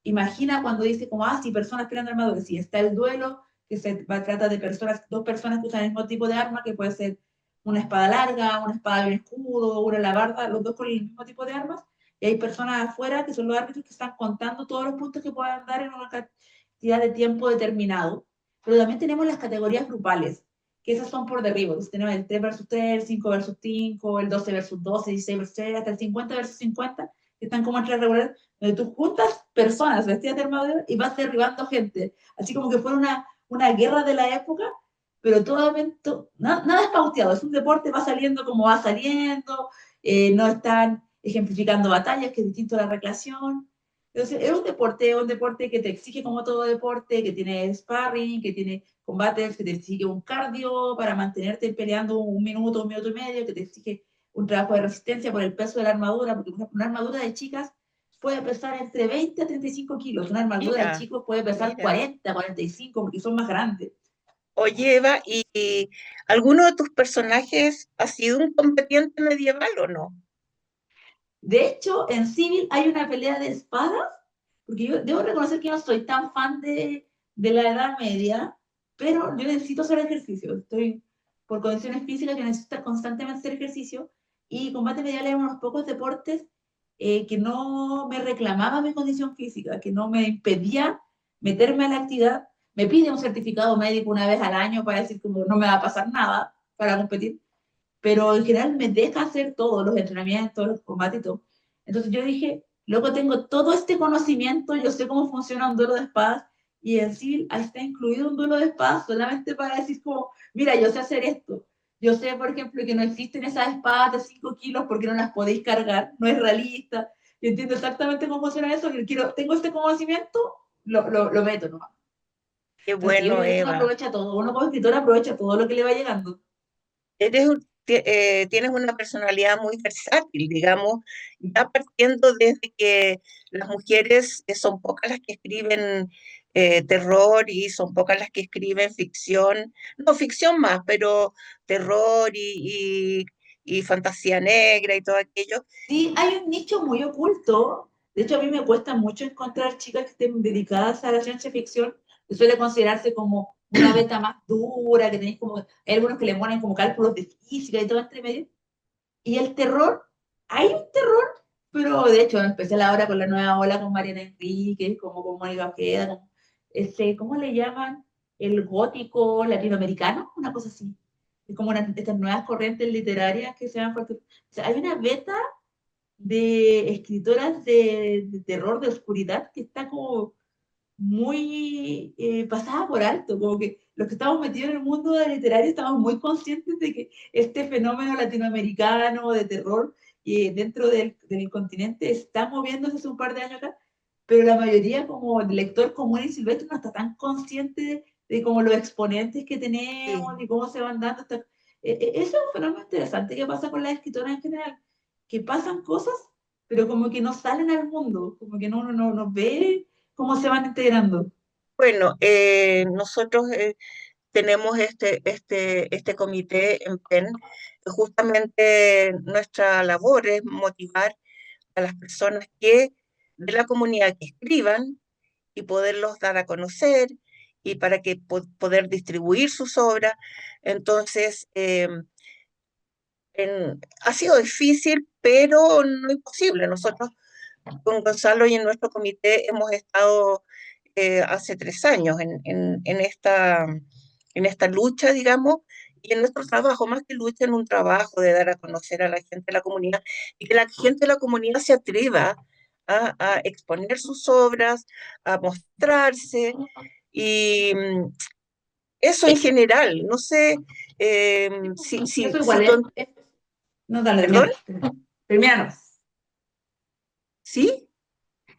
imagina cuando dice como, ah, sí, personas peleando armaduras. Sí, está el duelo, que trata de personas, dos personas que usan el mismo tipo de arma, que puede ser una espada larga, una espada de un escudo, una alabarda, los dos con el mismo tipo de armas. Y hay personas afuera, que son los árbitros, que están contando todos los puntos que puedan dar en una cantidad de tiempo determinado. Pero también tenemos las categorías grupales, que esas son por derribo. Entonces tenemos el 3 versus 3, el 5 versus 5, el 12 versus 12, 16 versus 6, hasta el 50 versus 50, que están como entre regulares, donde tú juntas personas vestidas de armadura y vas derribando gente, así como que fuera una guerra de la época, pero nada es pauteado, es un deporte, va saliendo como va saliendo, no están ejemplificando batallas, que es distinto a la recreación. Entonces, es un deporte que te exige como todo deporte, que tiene sparring, que tiene combates, que te exige un cardio para mantenerte peleando un minuto y medio, que te exige un trabajo de resistencia por el peso de la armadura, porque por ejemplo, una armadura de chicas puede pesar entre 20 a 35 kilos, una armadura de Mira, chicos puede pesar mira. 40, 45, porque son más grandes. Oye, Eva, ¿y alguno de tus personajes ha sido un combatiente medieval o no? De hecho, en Civil hay una pelea de espadas, porque yo debo reconocer que yo no soy tan fan de la Edad Media, pero yo necesito hacer ejercicio. Estoy por condiciones físicas que necesito constantemente hacer ejercicio, y combate medieval era uno de los pocos deportes que no me reclamaba mi condición física, que no me impedía meterme a la actividad. Me pide un certificado médico una vez al año para decir que no me va a pasar nada para competir, pero en general me deja hacer todos los entrenamientos, los combates y todo. Entonces yo dije, luego tengo todo este conocimiento, yo sé cómo funciona un duelo de espadas, y en sí ahí está incluido un duelo de espadas solamente para decir como, mira, yo sé hacer esto. Yo sé, por ejemplo, que no existen esas espadas de 5 kilos porque no las podéis cargar, no es realista. Yo entiendo exactamente cómo funciona eso, que tengo este conocimiento, lo meto nomás. Qué Entonces, sí, yo bueno, creo que uno Eva. aprovecha todo, uno como escritor aprovecha todo lo que le va llegando. Tienes una personalidad muy versátil, digamos, ya partiendo desde que las mujeres son pocas las que escriben terror y son pocas las que escriben ficción, no ficción más, pero terror y fantasía negra y todo aquello. Sí, hay un nicho muy oculto. De hecho, a mí me cuesta mucho encontrar chicas que estén dedicadas a la ciencia ficción, que suele considerarse como una beta más dura, que tenéis como, hay algunos que le ponen como cálculos de física y todo entre medio. Y el terror, hay un terror, pero de hecho, en especial ahora con la nueva ola con Mariana Enríquez, como con Mónica Ojeda, como ¿cómo le llaman? El gótico latinoamericano, una cosa así. Es como estas nuevas corrientes literarias que se han... O sea, hay una beta de escritoras de terror, de oscuridad, que está como muy pasada por alto, como que los que estamos metidos en el mundo de literario estamos muy conscientes de que este fenómeno latinoamericano de terror dentro del continente está moviéndose hace un par de años acá, pero la mayoría como lector común y silvestre no está tan consciente de como los exponentes que tenemos Sí. y cómo se van dando. Eso es un fenómeno interesante que pasa con las escritoras en general, que pasan cosas, pero como que no salen al mundo, como que no ve cómo se van integrando. Bueno, nosotros tenemos este comité en PEN. Justamente nuestra labor es motivar a las personas de la comunidad que escriban y poderlos dar a conocer y para que poder distribuir sus obras. Entonces, ha sido difícil, pero no imposible. Nosotros con Gonzalo y en nuestro comité hemos estado hace 3 años en esta lucha, digamos, y en nuestro trabajo, más que lucha, en un trabajo de dar a conocer a la gente de la comunidad y que la gente de la comunidad se atreva a exponer sus obras, a mostrarse y eso en general. No sé Sí, pues, si, si, eso si igual tú, no, dale, perdón, termina. ¿sí?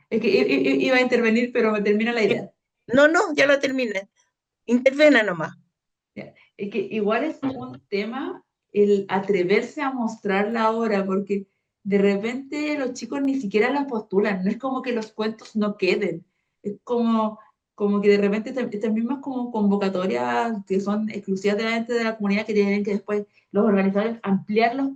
Es que iba a intervenir, pero me termina la idea. No, no, ya la terminé. Intervena nomás. Ya. Es que igual es un tema el atreverse a mostrar la obra, porque de repente los chicos ni siquiera la postulan, no es como que los cuentos no queden, es como que de repente estas mismas como convocatorias que son exclusivamente de la comunidad que tienen que después los organizadores ampliar los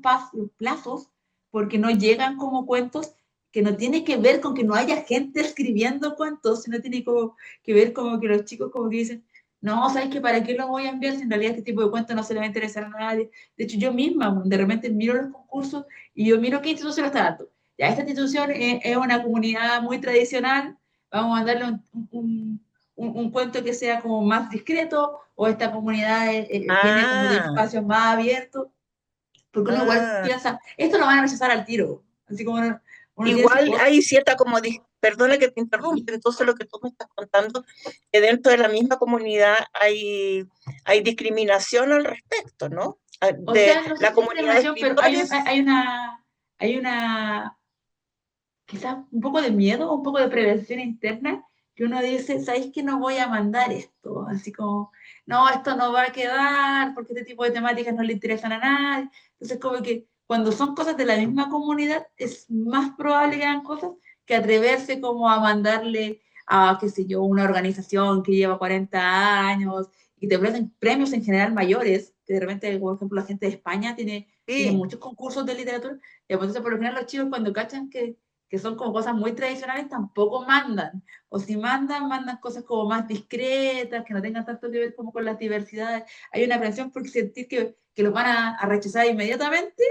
plazos porque no llegan como cuentos que no tiene que ver con que no haya gente escribiendo cuentos, sino tiene como que ver como que los chicos como que dicen no, ¿sabes qué? ¿Para qué lo voy a enviar si en realidad este tipo de cuentos no se le va a interesar a nadie? De hecho, yo misma, de repente miro los concursos y yo miro qué institución lo está dando. Ya, esta institución es una comunidad muy tradicional, vamos a darle un cuento que sea como más discreto, o esta comunidad viene como de Ah, espacios más abiertos, porque uno igual ah. piensa, esto lo van a rechazar al tiro, así como uno tiene sus Igual cosas. hay cierta como, perdona que te interrumpa, entonces lo que tú me estás contando, que dentro de la misma comunidad hay discriminación al respecto, ¿no? O De sea, no sé la si comunidad de discriminación, pero escritores. hay una quizás un poco de miedo, un poco de prevención interna, que uno dice, ¿sabéis que no voy a mandar esto? Así como, no, esto no va a quedar porque este tipo de temáticas no le interesan a nadie. Entonces, como que cuando son cosas de la misma comunidad, es más probable que hagan cosas que atreverse como a mandarle a, qué sé yo, una organización que lleva 40 años y te ofrecen premios en general mayores, que de repente, por ejemplo, la gente de España tiene Sí, muchos concursos de literatura, y entonces por lo general los chicos cuando cachan que son como cosas muy tradicionales, tampoco mandan. O si mandan, mandan cosas como más discretas, que no tengan tanto que ver como con las diversidades. Hay una aprensión por sentir que los van a rechazar inmediatamente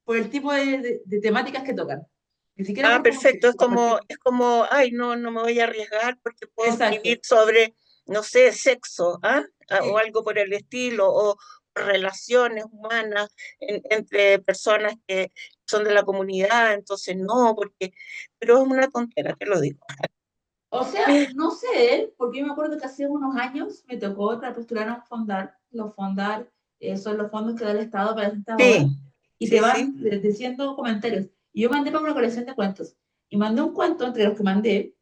por el tipo de temáticas que tocan. Ni siquiera por como perfecto, porque, es como, ay, no, no me voy a arriesgar porque puedo escribir exacto. sobre, no sé, sexo, o Sí. algo por el estilo, o relaciones humanas entre personas que son de la comunidad, entonces no, porque, pero es una tontera, te lo digo. O sea, no sé, porque yo me acuerdo que hace unos años me tocó para postular a un fondar. Los fondar son los fondos que da el Estado para estas obras Sí, y te sí, van sí. diciendo comentarios. Y yo mandé para una colección de cuentos. Y mandé un cuento entre los que mandé,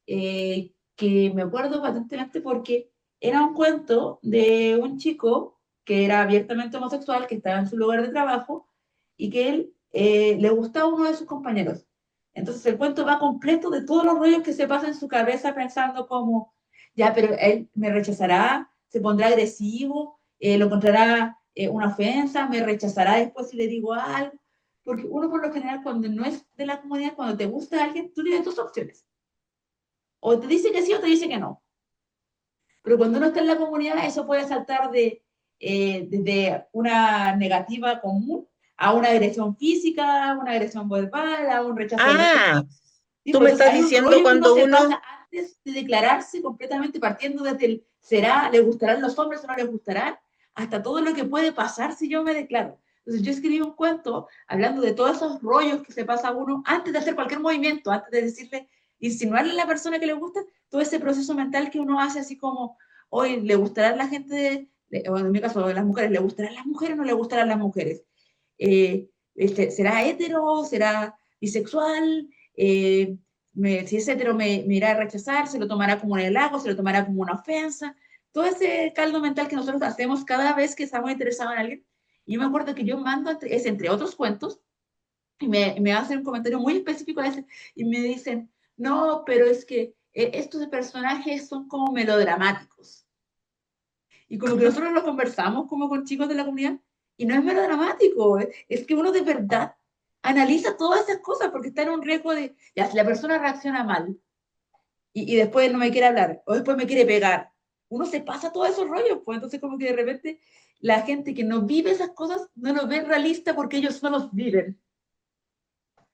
que me acuerdo patentemente porque era un cuento de un chico que era abiertamente homosexual, que estaba en su lugar de trabajo y que él le gustaba a uno de sus compañeros. Entonces el cuento va completo de todos los rollos que se pasan en su cabeza pensando como, ya, pero él me rechazará, se pondrá agresivo, lo encontrará una ofensa, me rechazará después si le digo algo. Porque uno por lo general cuando no es de la comunidad, cuando te gusta alguien, tú tienes dos opciones. O te dice que sí o te dice que no. Pero cuando uno está en la comunidad, eso puede saltar de una negativa común a una agresión física, a una agresión verbal, a un rechazo Ah, definitivo. Sí, tú pues me entonces estás hay un diciendo rollo que uno cuando se uno, pasa antes de declararse completamente partiendo desde el será, le gustarán los hombres o no les gustarán, hasta todo lo que puede pasar si yo me declaro. Entonces yo escribí un cuento hablando de todos esos rollos que se pasa a uno antes de hacer cualquier movimiento, antes de decirle, insinuarle a la persona que le gusta, todo ese proceso mental que uno hace así como, hoy le gustará a la gente, o en mi caso, de las mujeres, ¿le gustarán las mujeres o no le gustarán las mujeres? ¿Será hetero? ¿Será bisexual? Si es hetero me irá a rechazar, se lo tomará como un halago, se lo tomará como una ofensa. Todo ese caldo mental que nosotros hacemos cada vez que estamos interesados en alguien. Y yo me acuerdo que yo mando, es entre otros cuentos, y me hacen un comentario muy específico a ese, y me dicen, no, pero es que estos personajes son como melodramáticos. Y como que nosotros lo conversamos como con chicos de la comunidad, y no es melodramático, es que uno de verdad analiza todas esas cosas porque está en un riesgo de, ya, si la persona reacciona mal y después no me quiere hablar o después me quiere pegar, uno se pasa todos esos rollos, pues entonces como que de repente la gente que no vive esas cosas no los ve realista porque ellos no los viven.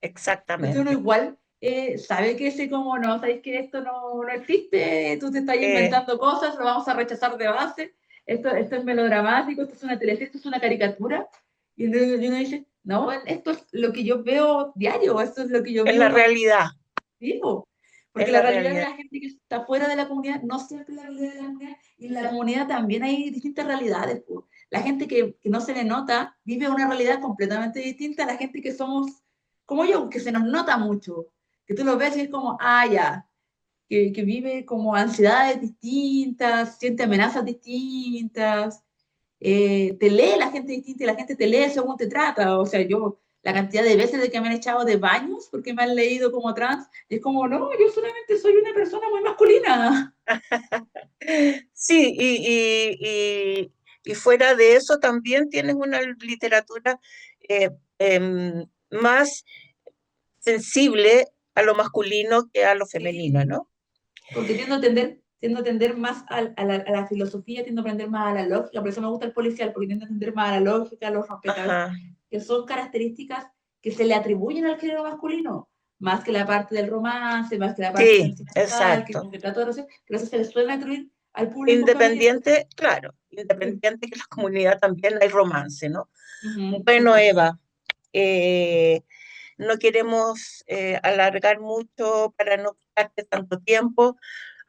Entonces uno exactamente. igual sabe que ese como, no, sabéis que esto no existe, tú te estás Eh, inventando cosas, lo vamos a rechazar de base, esto es melodramático, esto es una teleserie, esto es una caricatura, y uno dice, no, esto es lo que yo veo diario, esto es lo que yo es la vivo realidad, vivo. es Porque la la realidad de realidad. la gente que está fuera de la comunidad no siempre es la realidad de la comunidad. Y en la comunidad también hay distintas realidades, po. La gente que no se le nota vive una realidad completamente distinta a la gente que somos como yo, que se nos nota mucho. Que tú lo ves y es como, ah, ya, que vive como ansiedades distintas, siente amenazas distintas, te lee la gente distinta y la gente te lee según te trata. O sea, yo, la cantidad de veces de que me han echado de baños porque me han leído como trans, es como, no, yo solamente soy una persona muy masculina. Sí, y fuera de eso también tienes una literatura eh, más sensible a lo masculino que a lo femenino, Sí, ¿no? porque tiendo a atender más a la filosofía, tiendo a aprender más a la lógica, por eso me gusta el policial, porque tiendo a atender más a la lógica, a los rompecabezas, Ajá, que son características que se le atribuyen al género masculino, más que la parte del romance, más que la parte sí, sentimental, que exacto. como que trato de hacer, pero eso se le suelen atribuir al público femenino. Independiente, claro, Sí. independiente que en la comunidad también hay romance, ¿no? Ujú, Bueno, exacto. Eva, eh, no queremos alargar mucho para no quitarte tanto tiempo.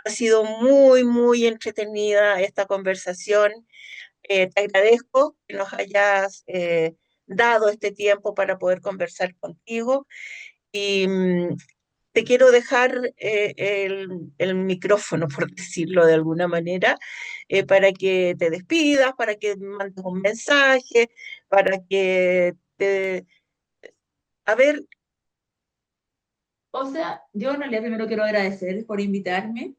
Ha sido muy, muy entretenida esta conversación. Te agradezco que nos hayas dado este tiempo para poder conversar contigo y te quiero dejar el micrófono, por decirlo de alguna manera, para que te despidas, para que mandes un mensaje, para que te... A ver, O sea, yo en realidad primero quiero agradecer por invitarme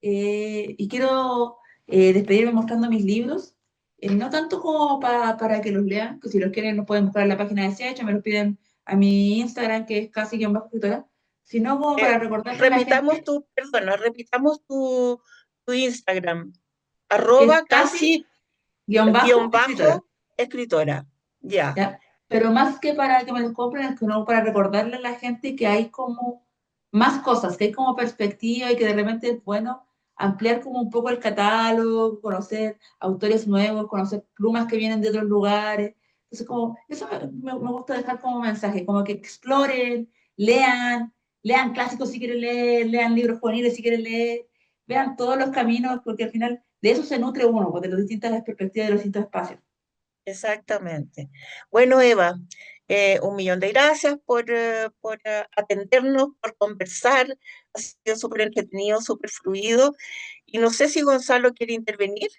y quiero despedirme mostrando mis libros, no tanto como para que los lean, que si los quieren los pueden buscar en la página de Secha, me los piden a mi Instagram, que es casi-escritora, sino como para recordarle a la repitamos gente tu, perdona, repitamos tu Instagram, que es arroba casi guión casi-escritora. bajo escritora. Ya, ¿Ya? Pero más que para que me los compren, es que no para recordarle a la gente que hay como más cosas, que hay como perspectiva y que de repente es bueno ampliar como un poco el catálogo, conocer autores nuevos, conocer plumas que vienen de otros lugares. Entonces, como, eso me gusta dejar como mensaje, como que exploren, lean, lean clásicos si quieren leer, lean libros juveniles si quieren leer, vean todos los caminos, porque al final de eso se nutre uno, pues, de las distintas perspectivas de los distintos espacios. exactamente. Bueno, Eva, un millón de gracias por atendernos, por conversar. Ha sido súper entretenido, súper fluido. Y no sé si Gonzalo quiere intervenir.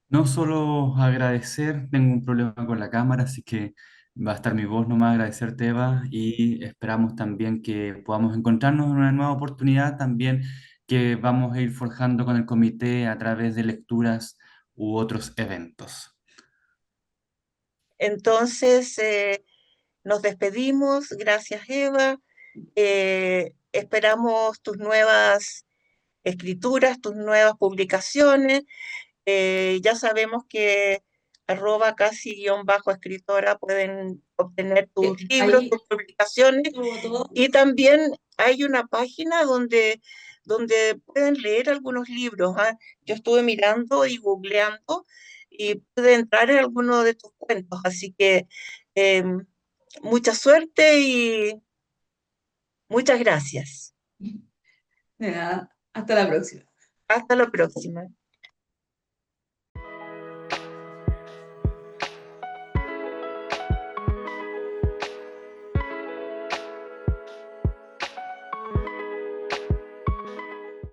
No solo agradecer, tengo un problema con la cámara, así que va a estar mi voz nomás agradecerte, Eva, y esperamos también que podamos encontrarnos en una nueva oportunidad, también que vamos a ir forjando con el comité a través de lecturas u otros eventos. Entonces, nos despedimos. Gracias, Eva. Esperamos tus nuevas escrituras, tus nuevas publicaciones. Ya sabemos que arroba casi guión bajo escritora pueden obtener tus libros, Ahí tus publicaciones tuvo todo. y también hay una página donde pueden leer algunos libros. ¿Ah? Yo estuve mirando y googleando y pude entrar en alguno de tus cuentos, así que eh, mucha suerte y muchas gracias. Nada, hasta la próxima. Hasta la próxima.